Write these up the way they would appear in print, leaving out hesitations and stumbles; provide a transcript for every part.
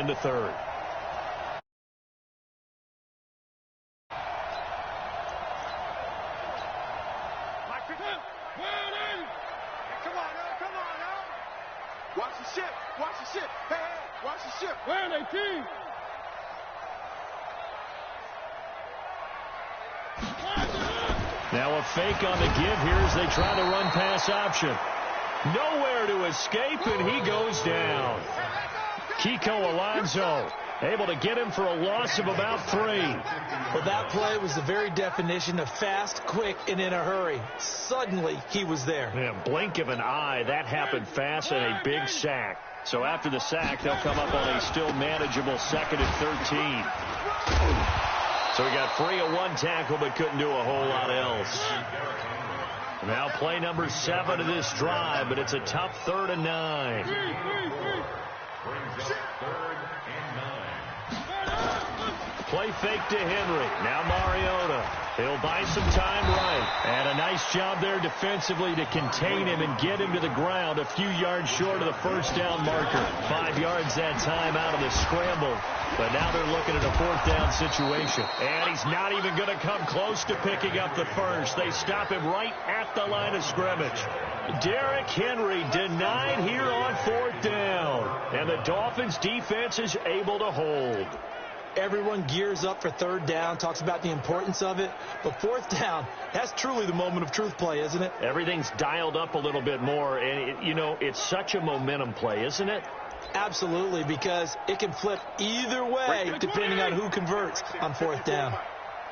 into third. Watch the ship. Watch the ship. Hey, hey, watch the ship. Where are they, team? Now a fake on the give here as they try the run pass option. Nowhere to escape, and he goes down. Kiko Alonso able to get him for a loss of about 3. Well, that play was the very definition of fast, quick, and in a hurry. Suddenly, he was there. Yeah, blink of an eye, that happened fast, and a big sack. So after the sack, they'll come up on a still manageable 2nd and 13. So he got free of one tackle, but couldn't do a whole lot else. Now play number 7 of this drive, but it's a tough 3rd and 9. Play fake to Henry. Now Mariota. He'll buy some time right. And a nice job there defensively to contain him and get him to the ground a few yards short of the first down marker. 5 yards that time out of the scramble. But now they're looking at a 4th down situation. And he's not even going to come close to picking up the first. They stop him right at the line of scrimmage. Derrick Henry denied here on 4th down. And the Dolphins defense is able to hold. Everyone gears up for 3rd down, talks about the importance of it. But 4th down, that's truly the moment of truth play, isn't it? Everything's dialed up a little bit more. And, it's such a momentum play, isn't it? Absolutely, because it can flip either way depending on who converts on 4th down.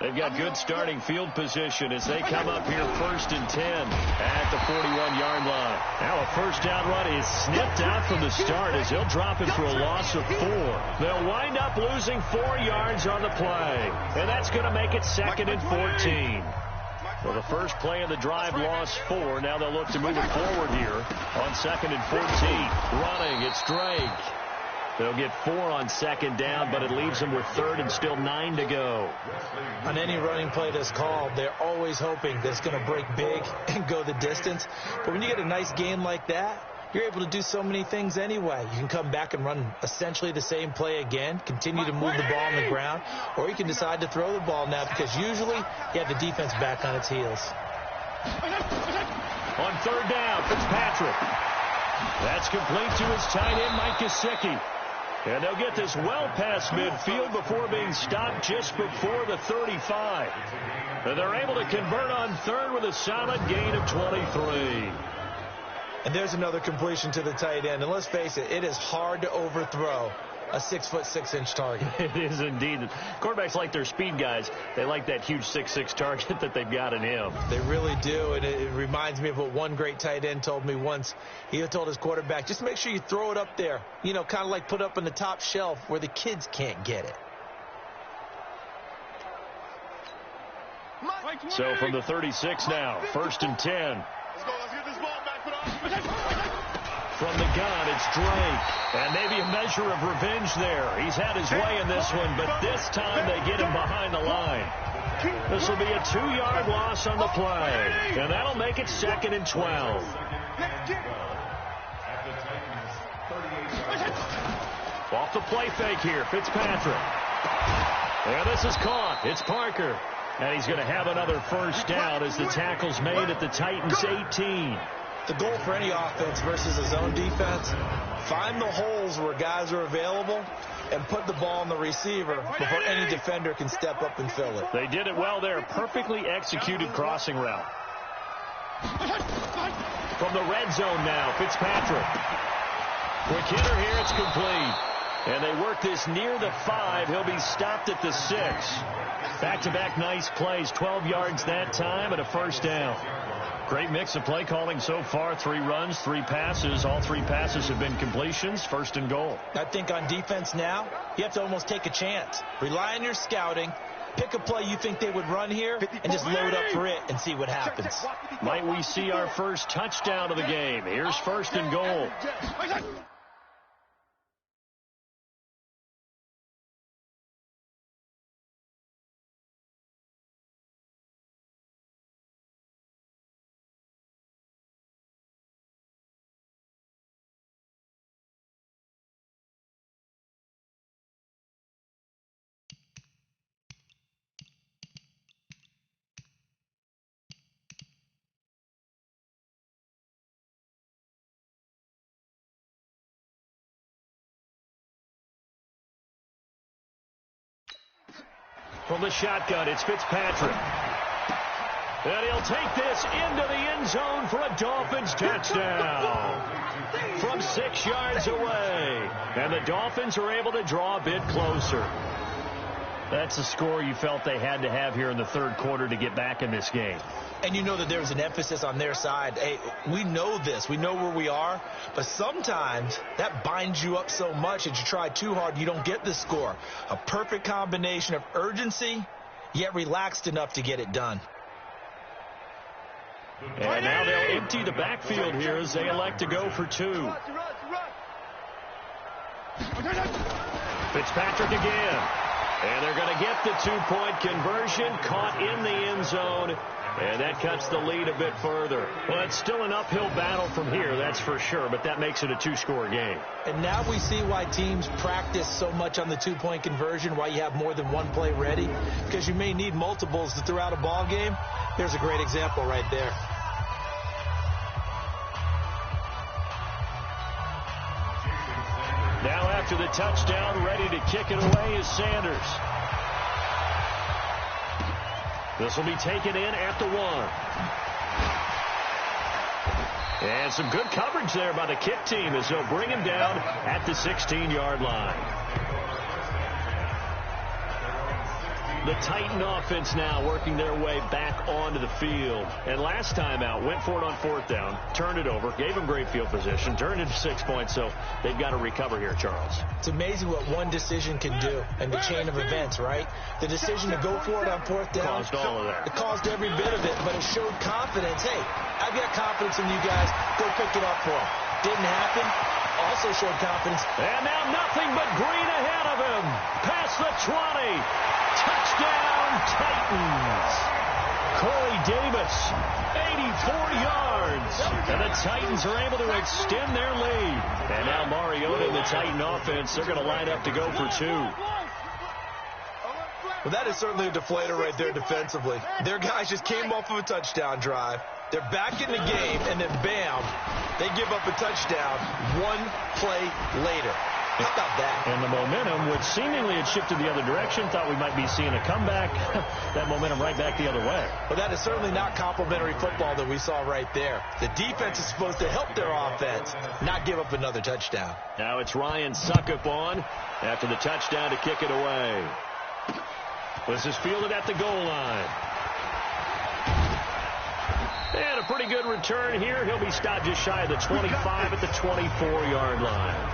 They've got good starting field position as they come up here 1st and 10 at the 41-yard line. Now a 1st down run is snipped out from the start as he'll drop it for a loss of 4. They'll wind up losing 4 yards on the play, and that's going to make it 2nd and 14. Well, the first play of the drive lost 4. Now they'll look to move it forward here on 2nd and 14. Running, it's Drake. They'll get 4 on 2nd down, but it leaves them with 3rd and still 9 to go. On any running play that's called, they're always hoping that it's going to break big and go the distance. But when you get a nice game like that, you're able to do so many things anyway. You can come back and run essentially the same play again, continue to move the ball on the ground, or you can decide to throw the ball now because usually you have the defense back on its heels. On 3rd down, Fitzpatrick. That's complete to his tight end, Mike Gesicki. And they'll get this well past midfield before being stopped just before the 35. And they're able to convert on 3rd with a solid gain of 23. And there's another completion to the tight end. And let's face it, it is hard to overthrow a 6'6" target. It is indeed. Quarterbacks like their speed guys. They like that huge 6'6" target that they've got in him. They really do, and it reminds me of what one great tight end told me once. He told his quarterback, just make sure you throw it up there, kind of like put up on the top shelf where the kids can't get it. So from the 36 now, 1st and 10. Let's go. Let's get this ball back. From the gun, it's Drake. And maybe a measure of revenge there. He's had his way in this one, but this time they get him behind the line. This will be a 2-yard loss on the play. And that'll make it 2nd and 12. Off the play fake here, Fitzpatrick. And this is caught. It's Parker. And he's going to have another 1st down as the tackle's made at the Titans' 18. The goal for any offense versus a zone defense, find the holes where guys are available and put the ball on the receiver before any defender can step up and fill it. They did it well there. Perfectly executed crossing route. From the red zone now, Fitzpatrick. Quick hitter here, it's complete. And they work this near the 5. He'll be stopped at the 6. Back-to-back nice plays, 12 yards that time and a 1st down. Great mix of play calling so far. 3 runs, 3 passes. All 3 passes have been completions. 1st and goal. I think on defense now, you have to almost take a chance. Rely on your scouting. Pick a play you think they would run here and just load up for it and see what happens. Might we see our first touchdown of the game? Here's 1st and goal. From the shotgun, it's Fitzpatrick. And he'll take this into the end zone for a Dolphins touchdown from 6 yards away. And the Dolphins are able to draw a bit closer. That's the score you felt they had to have here in the third quarter to get back in this game. And you know that there's an emphasis on their side. Hey, we know this. We know where we are. But sometimes that binds you up so much that you try too hard, you don't get the score. A perfect combination of urgency, yet relaxed enough to get it done. And now they'll empty the backfield here as they elect to go for 2. Fitzpatrick again. And they're going to get the 2-point conversion, caught in the end zone. And that cuts the lead a bit further. Well, it's still an uphill battle from here, that's for sure, but that makes it a 2-score game. And now we see why teams practice so much on the 2-point conversion, why you have more than one play ready, because you may need multiples throughout a ball game. There's a great example right there. Now after the touchdown, ready to kick it away is Sanders. This will be taken in at the 1. And some good coverage there by the kick team as they'll bring him down at the 16-yard line. The Titan offense now working their way back onto the field. And last time out, went for it on 4th down, turned it over, gave them great field position, turned it to 6 points, so they've got to recover here, Charles. It's amazing what one decision can do and the chain of events, right? The decision to go for it on 4th down. Caused all of that. It caused every bit of it, but it showed confidence. Hey, I've got confidence in you guys. Go pick it up for them. Didn't happen. Also showed confidence. And now nothing but green ahead of him. Past the 20. Touchdown, Titans. Corey Davis, 84 yards. And the Titans are able to extend their lead. And now Mariota and the Titan offense, they're going to line up to go for 2. Well, that is certainly a deflator right there defensively. Their guys just came off of a touchdown drive. They're back in the game, and then bam, they give up a touchdown 1 play later. How about that? And the momentum, which seemingly had shifted the other direction, thought we might be seeing a comeback. That momentum right back the other way. Well, that is certainly not complimentary football that we saw right there. The defense is supposed to help their offense, not give up another touchdown. Now it's Ryan Suckup on after the touchdown to kick it away. This is fielded at the goal line. And a pretty good return here. He'll be stopped just shy of the 25 at the 24-yard line.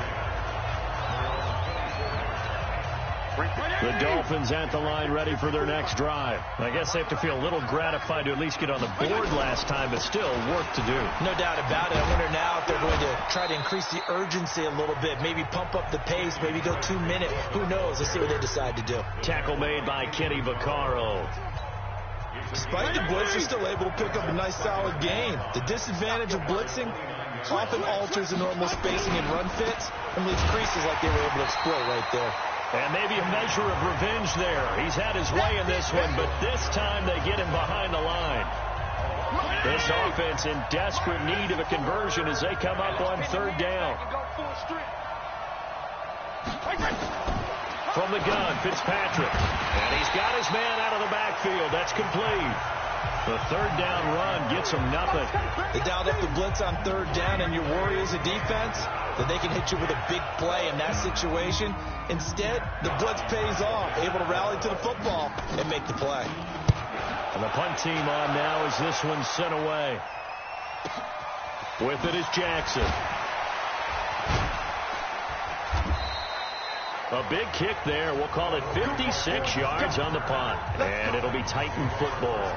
The Dolphins at the line ready for their next drive. I guess they have to feel a little gratified to at least get on the board last time, but still work to do. No doubt about it. I wonder now if they're going to try to increase the urgency a little bit, maybe pump up the pace, maybe go 2 minute. Who knows? Let's see what they decide to do. Tackle made by Kenny Vaccaro. Despite the blitz, they're still able to pick up a nice solid gain. The disadvantage of blitzing often alters the normal spacing and run fits and leaves creases like they were able to exploit right there. And maybe a measure of revenge there. He's had his way in this one, but this time they get him behind the line. This offense in desperate need of a conversion as they come up on 3rd down. From the gun, Fitzpatrick. And he's got his man out of the backfield. That's complete. The 3rd down run gets him nothing. They dialed up the blitz on 3rd down, and your worry as a defense that they can hit you with a big play in that situation. Instead, the blitz pays off, able to rally to the football and make the play. And the punt team on now as this one's sent away. With it is Jackson. A big kick there. We'll call it 56 yards on the punt. And it'll be Titan football.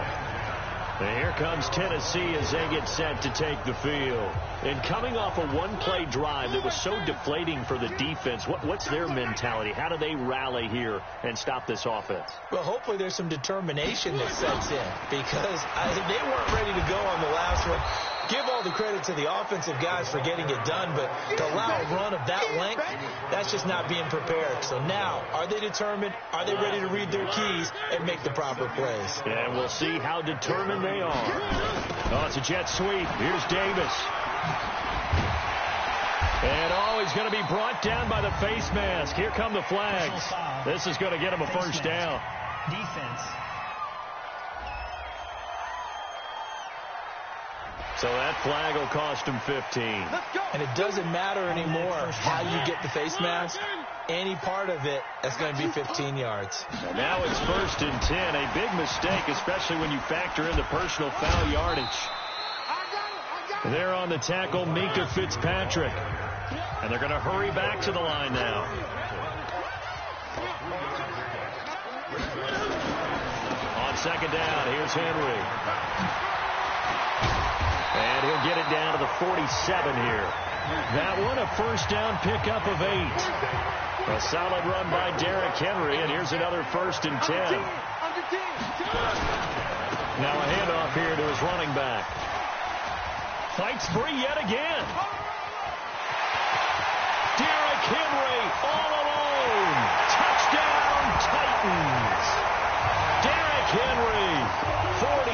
And here comes Tennessee as they get set to take the field. And coming off a 1-play drive that was so deflating for the defense, what's their mentality? How do they rally here and stop this offense? Well, hopefully there's some determination that sets in because they weren't ready to go on the last one. Give all the credit to the offensive guys for getting it done, but to allow a run of that length, that's just not being prepared. So now, are they determined? Are they ready to read their keys and make the proper plays? And we'll see how determined they are. Oh, it's a jet sweep. Here's Davis. And he's going to be brought down by the face mask. Here come the flags. This is going to get him a 1st down. defense. So that flag will cost him 15. And it doesn't matter anymore how you get the face mask. Any part of it, that's going to be 15 yards. And now it's 1st and 10. A big mistake, especially when you factor in the personal foul yardage. There on the tackle, Minka Fitzpatrick. And they're going to hurry back to the line now. On 2nd down, here's Henry. And he'll get it down to the 47 here. That one a 1st down pickup of 8. A solid run by Derrick Henry, and here's another 1st and 10. Now a handoff here to his running back. Fights free yet again. Derrick Henry all alone. Touchdown Titans. Derrick Henry,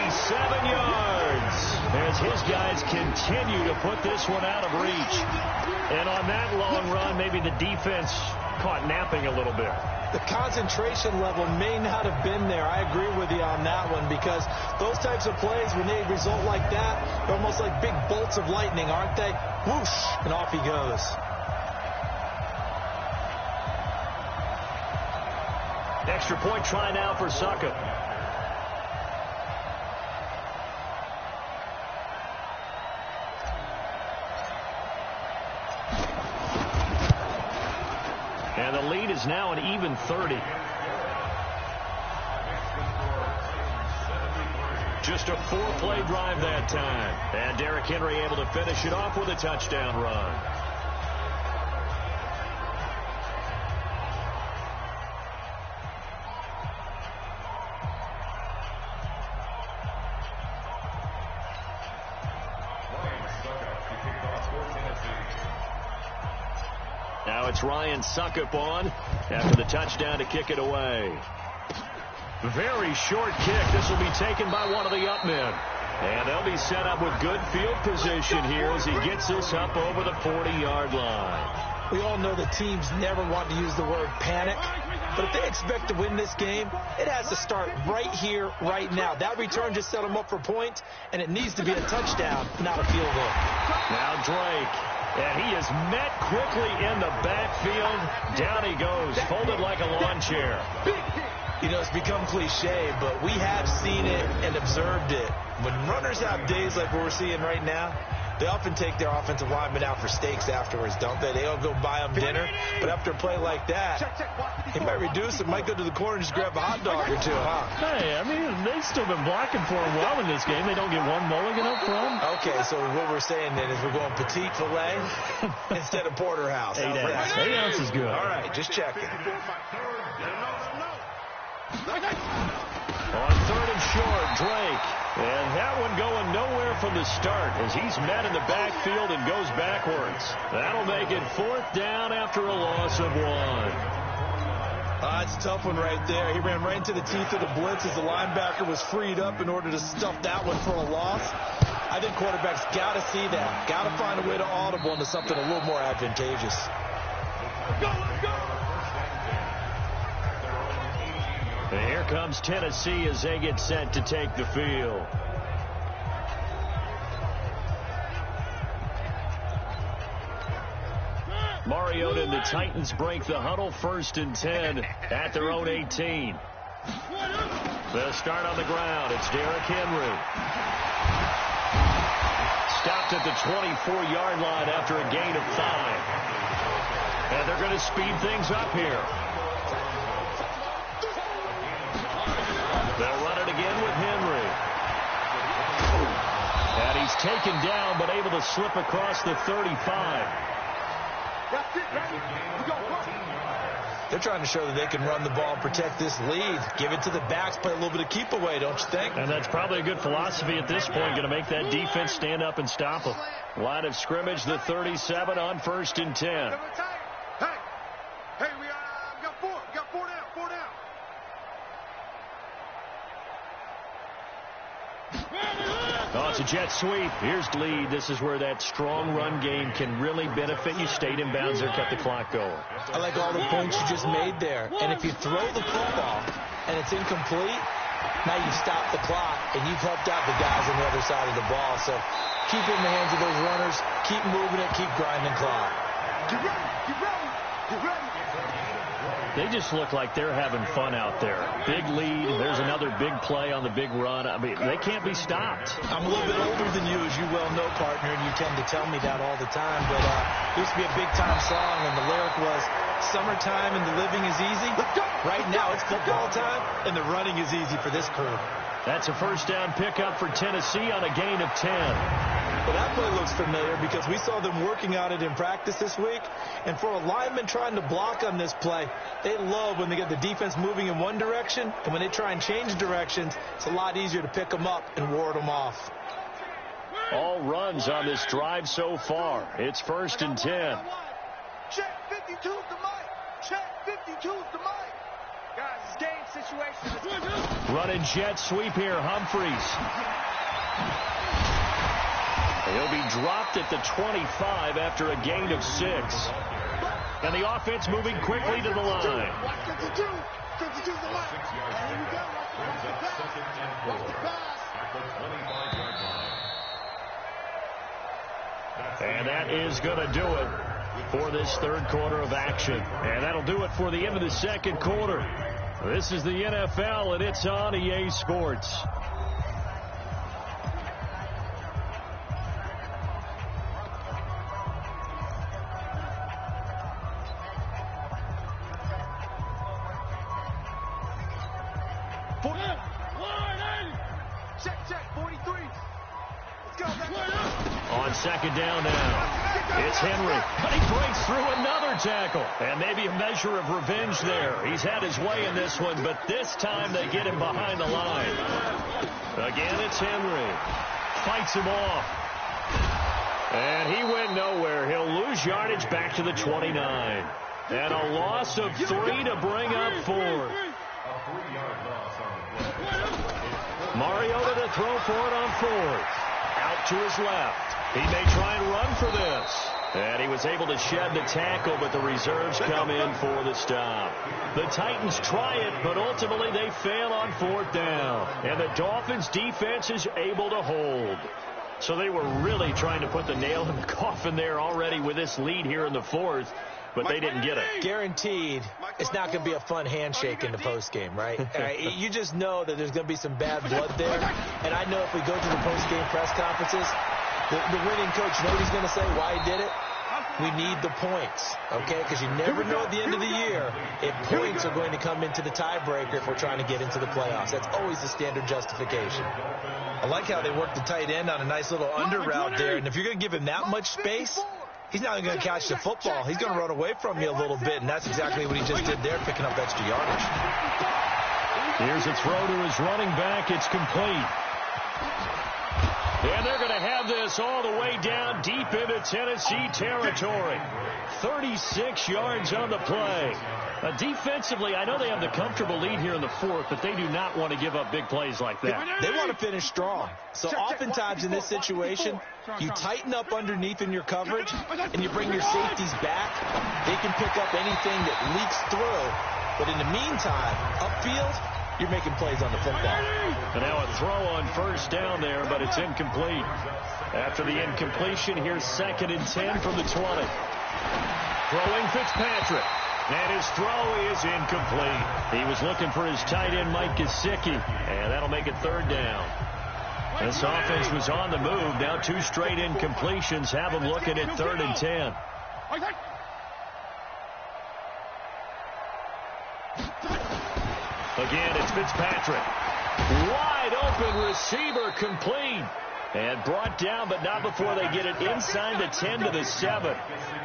47 yards. As his guys continue to put this one out of reach. And on that long run, maybe the defense caught napping a little bit. The concentration level may not have been there. I agree with you on that one, because those types of plays, when they result like that, they're almost like big bolts of lightning, aren't they? Whoosh, and off he goes. Extra point try now for Suckup. And the lead is now an even 30. Just a 4-play drive that time. And Derrick Henry able to finish it off with a touchdown run. Now it's Ryan Suckup on after the touchdown to kick it away. Very short kick. This will be taken by one of the up men. And they'll be set up with good field position here as he gets this up over the 40-yard line. We all know the teams never want to use the word panic, but if they expect to win this game, it has to start right here, right now. That return just set them up for points, and it needs to be a touchdown, not a field goal. Now Drake. And he is met quickly in the backfield. Down he goes, folded like a lawn chair. You know, it's become cliche, but we have seen it and observed it. When runners have days like what we're seeing right now, they often take their offensive linemen out for steaks afterwards, don't they? They all go buy them dinner. But after a play like that, he might reduce it, might go to the corner and just grab a hot dog or two, huh? Hey, I mean, they've still been blocking for him well in this game. They don't get one mulligan up front. Okay, so what we're saying then is we're going petite filet instead of porterhouse. 8 ounces. 8 ounces is good. All right, just checking. On 3rd and short, Drake. And that one going nowhere from the start as he's met in the backfield and goes backwards. That'll make it 4th down after a loss of 1. That's a tough one right there. He ran right into the teeth of the blitz as the linebacker was freed up in order to stuff that one for a loss. I think quarterbacks got to see that. Got to find a way to audible into something a little more advantageous. Let's go! And here comes Tennessee as they get set to take the field. Mariota and the Titans break the huddle, 1st and 10 at their own 18. They'll start on the ground. It's Derrick Henry. Stopped at the 24-yard line after a gain of 5. And they're going to speed things up here. They'll run it again with Henry. And he's taken down, but able to slip across the 35. They're trying to show that they can run the ball and protect this lead. Give it to the backs, play a little bit of keep away, don't you think? And that's probably a good philosophy at this point. Going to make that defense stand up and stop them. Line of scrimmage, the 37 on 1st and 10. Hey, we got 4. We got 4 down. 4 down. Oh, it's a jet sweep. Here's the lead. This is where that strong run game can really benefit you. Stayed in bounds there, kept the clock going. I like all the points you just made there. And if you throw the football and it's incomplete, now you've stopped the clock and you've helped out the guys on the other side of the ball. So keep it in the hands of those runners. Keep moving it. Keep grinding clock. Get ready. Get ready. Get ready. They just look like they're having fun out there. Big lead. There's another big play on the big run. I mean, they can't be stopped. I'm a little bit older than you, as you well know, partner, and you tend to tell me that all the time. But it used to be a big-time song, and the lyric was, "Summertime and the living is easy." Right now, it's football time, and the running is easy for this crew. That's a first down pickup for Tennessee on a gain of 10. Well, that play looks familiar because we saw them working on it in practice this week. And for a lineman trying to block on this play, they love when they get the defense moving in one direction. And when they try and change directions, it's a lot easier to pick them up and ward them off. All runs on this drive so far. It's first and 10. Check 52's the mic. Check 52's the mic. Guys, it's game situation. Running jet sweep here, Humphreys. He'll be dropped at the 25 after a gain of 6. And the offense moving quickly to the line. 52. 52's the mic. Here we go. Watch the pass. Watch the pass. And that is going to do it for this third quarter of action. And that'll do it for the end of the second quarter. This is the NFL, and it's on EA Sports. Check 43. Let's go. On second down now, it's Henry. But he breaks through another tackle. And maybe a measure of revenge there. He's had his way in this one, but this time they get him behind the line. Again, it's Henry. Fights him off. And he went nowhere. He'll lose yardage back to the 29. And a loss of 3 to bring up 4. Mariota to throw for it on 4th. Out to his left. He may try and run for this. And he was able to shed the tackle, but the reserves come in for the stop. The Titans try it, but ultimately they fail on 4th down. And the Dolphins' defense is able to hold. So they were really trying to put the nail in the coffin there already with this lead here in the 4th, but they didn't get it. Guaranteed, it's not going to be a fun handshake in the postgame, right? You just know that there's going to be some bad blood there. And I know if we go to the postgame press conferences, the winning coach, you know what he's going to say, why he did it? We need the points, okay? Because you never know at the end of the year if points are going to come into the tiebreaker if we're trying to get into the playoffs. That's always the standard justification. I like how they worked the tight end on a nice little under route there. And if you're going to give him that much space, he's not going to catch the football. He's going to run away from you a little bit, and that's exactly what he just did there, picking up extra yardage. Here's a throw to his running back. It's complete. And they're going to have this all the way down deep into Tennessee territory. 36 yards on the play. Defensively, I know they have the comfortable lead here in the 4th, but they do not want to give up big plays like that. They want to finish strong. So oftentimes in this situation, you tighten up underneath in your coverage, and you bring your safeties back. They can pick up anything that leaks through. But in the meantime, upfield, you're making plays on the football. And now a throw on 1st down there, but it's incomplete. After the incompletion, here's 2nd and 10 from the 20. Throwing Fitzpatrick. And his throw is incomplete. He was looking for his tight end, Mike Gesicki, and that'll make it 3rd down. This offense was on the move. Now 2 straight incompletions have them looking at 3rd and 10. Again, it's Fitzpatrick. Wide open receiver, complete. And brought down, but not before they get it inside the 10 to the 7.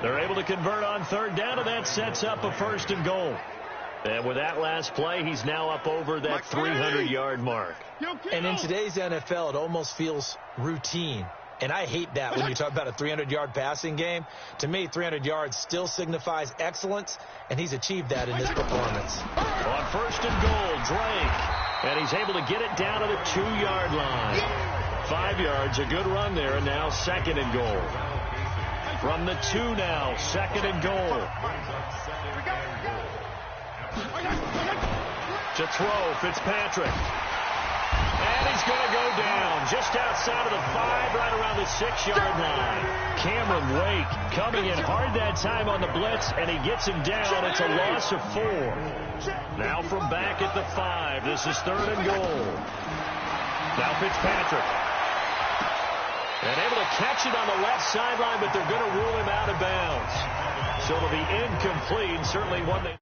They're able to convert on 3rd down, and that sets up a 1st and goal. And with that last play, he's now up over that 300-yard mark. And in today's NFL, it almost feels routine. And I hate that when you talk about a 300-yard passing game. To me, 300 yards still signifies excellence, and he's achieved that in this performance. On 1st and goal, Drake. And he's able to get it down to the 2-yard line. 5 yards. A good run there. And now 2nd and goal. From the 2 now. 2nd and goal. To throw, Fitzpatrick. And he's going to go down just outside of the 5, right around the 6-yard line. Cameron Wake coming in hard that time on the blitz, and he gets him down. It's a loss of 4. Now from back at the 5, this is 3rd and goal. Now Fitzpatrick. And able to catch it on the left sideline, but they're going to rule him out of bounds. So it'll be incomplete, certainly one they...